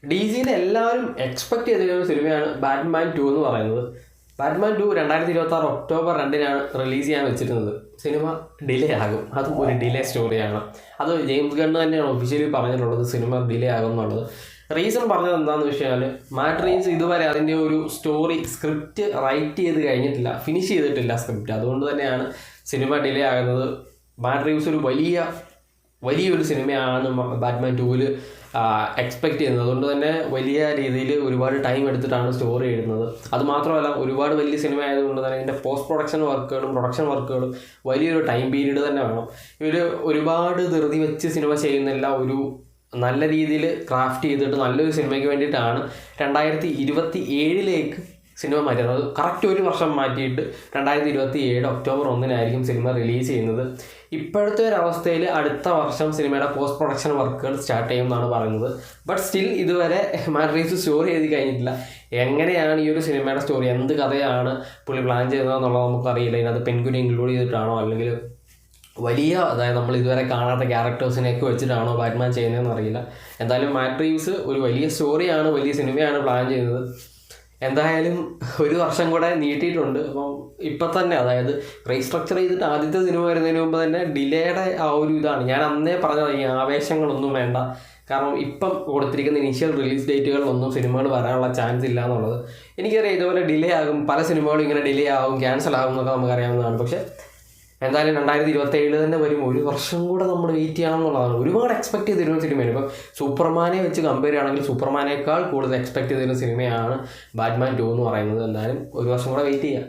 DC എല്ലാവരും expect ചെയ്തിരുന്ന ഒരു സിനിമയാണ് ബാറ്റ്മാൻ 2 എന്ന് പറയുന്നത്. ബാറ്റ്മാൻ 2 2026 ഒക്ടോബർ 2-നാണ് റിലീസ് ചെയ്യാൻ വെച്ചിരുന്നത്. സിനിമ ഡിലേ ആകും, അതും ഒരു ഡിലേ സ്റ്റോറിയാണ്. അത് ജെയിംസ് ഗണ്ണ് തന്നെയാണ് ഒഫീഷ്യലി പറഞ്ഞിട്ടുള്ളത് സിനിമ ഡിലേ ആകും എന്നുള്ളത്. റീസൺ പറഞ്ഞത് എന്താണെന്ന് വെച്ച് കഴിഞ്ഞാൽ മാറ്റ് റീവ്സ് ഇതുവരെ അതിൻ്റെ ഒരു സ്റ്റോറി സ്ക്രിപ്റ്റ് റൈറ്റ് ചെയ്ത് കഴിഞ്ഞിട്ടില്ല, ഫിനിഷ് ചെയ്തിട്ടില്ല സ്ക്രിപ്റ്റ്. അതുകൊണ്ട് തന്നെയാണ് സിനിമ ഡിലേ ആകുന്നത്. മാറ്റ് റീവ്സ് ഒരു വലിയൊരു സിനിമയാണ് ബാറ്റ്മാൻ 2-ൽ എക്സ്പെക്റ്റ് ചെയ്യുന്നത്. അതുകൊണ്ട് തന്നെ വലിയ രീതിയിൽ ഒരുപാട് ടൈം എടുത്തിട്ടാണ് സ്റ്റോറി എഴുതുന്നത്. അതുമാത്രമല്ല, ഒരുപാട് വലിയ സിനിമ ആയതുകൊണ്ട് തന്നെ ഇതിൻ്റെ പോസ്റ്റ് പ്രൊഡക്ഷൻ വർക്കുകളും പ്രൊഡക്ഷൻ വർക്കുകളും വലിയൊരു ടൈം പീരീഡ് തന്നെ വേണം. ഇവർ ഒരുപാട് ധൃതി വെച്ച് സിനിമ ചെയ്യുന്നില്ല, ഒരു നല്ല രീതിയിൽ ക്രാഫ്റ്റ് ചെയ്തിട്ട് നല്ലൊരു സിനിമയ്ക്ക് വേണ്ടിയിട്ടാണ് 2027 സിനിമ മാറ്റുന്നത്. അത് കറക്റ്റ് ഒരു വർഷം മാറ്റിയിട്ട് 2027 ഒക്ടോബർ 1-നായിരിക്കും സിനിമ റിലീസ് ചെയ്യുന്നത്. ഇപ്പോഴത്തെ ഒരു അവസ്ഥയിൽ അടുത്ത വർഷം സിനിമയുടെ പോസ്റ്റ് പ്രൊഡക്ഷൻ വർക്കുകൾ സ്റ്റാർട്ട് ചെയ്യുമെന്നാണ് പറയുന്നത്. ബട്ട് സ്റ്റിൽ ഇതുവരെ മാറ്റ് റീവ്സ് സ്റ്റോറി എഴുതി കഴിഞ്ഞിട്ടില്ല. എങ്ങനെയാണ് ഈ ഒരു സിനിമയുടെ സ്റ്റോറി, എന്ത് കഥയാണ് പുള്ളി പ്ലാൻ ചെയ്യുന്നതെന്നുള്ളത് നമുക്കറിയില്ല. ഇതിനകത്ത് പെൻഗ്വിനെ ഇൻക്ലൂഡ് ചെയ്തിട്ടാണോ അല്ലെങ്കിൽ അതായത് നമ്മൾ ഇതുവരെ കാണാത്ത ക്യാരക്ടേഴ്സിനെയൊക്കെ വെച്ചിട്ടാണോ ബാറ്റ്മാൻ ചെയ്യുന്നതെന്ന് അറിയില്ല. എന്തായാലും മാറ്റ് റീവ്സ് ഒരു വലിയ സ്റ്റോറിയാണ്, വലിയ സിനിമയാണ് പ്ലാൻ ചെയ്യുന്നത്. എന്തായാലും ഒരു വർഷം കൂടെ നീട്ടിയിട്ടുണ്ട്. അപ്പം ഇപ്പം തന്നെ, അതായത് റീസ്ട്രക്ചർ ചെയ്തിട്ട് ആദ്യത്തെ സിനിമ വരുന്നതിന് മുമ്പ് തന്നെ ഡിലേയുടെ ആ ഒരു ഇതാണ്. ഞാൻ അന്നേ പറഞ്ഞത് ഈ ആവേശങ്ങളൊന്നും വേണ്ട, കാരണം ഇപ്പം കൊടുത്തിരിക്കുന്ന ഇനീഷ്യൽ റിലീസ് ഡേറ്റുകളിലൊന്നും സിനിമകൾ വരാനുള്ള ചാൻസ് ഇല്ല എന്നുള്ളത്. എനിക്കറിയാം ഇതുപോലെ ഡിലേ ആകും, പല സിനിമകളും ഇങ്ങനെ ഡിലേ ആകും, ക്യാൻസൽ ആകും എന്നൊക്കെ നമുക്കറിയാവുന്നതാണ്. പക്ഷേ എന്തായാലും 2027 തന്നെ വരും. ഒരു വർഷം കൂടെ നമ്മൾ വെയിറ്റ് ചെയ്യണം എന്നുള്ളതാണ്. ഒരുപാട് എക്സ്പെക്ട് ചെയ്തിരുന്ന സിനിമയാണ്. ഇപ്പം സൂപ്പർമാനെ വെച്ച് കമ്പയർ ചെയ്യുകയാണെങ്കിൽ സൂപ്പർമാനേക്കാൾ കൂടുതൽ എക്സ്പെക്ട് ചെയ്തിരുന്ന സിനിമയാണ് ബാറ്റ്മാൻ 2 എന്ന് പറയുന്നത്. എന്തായാലും ഒരു വർഷം കൂടെ വെയിറ്റ് ചെയ്യാം.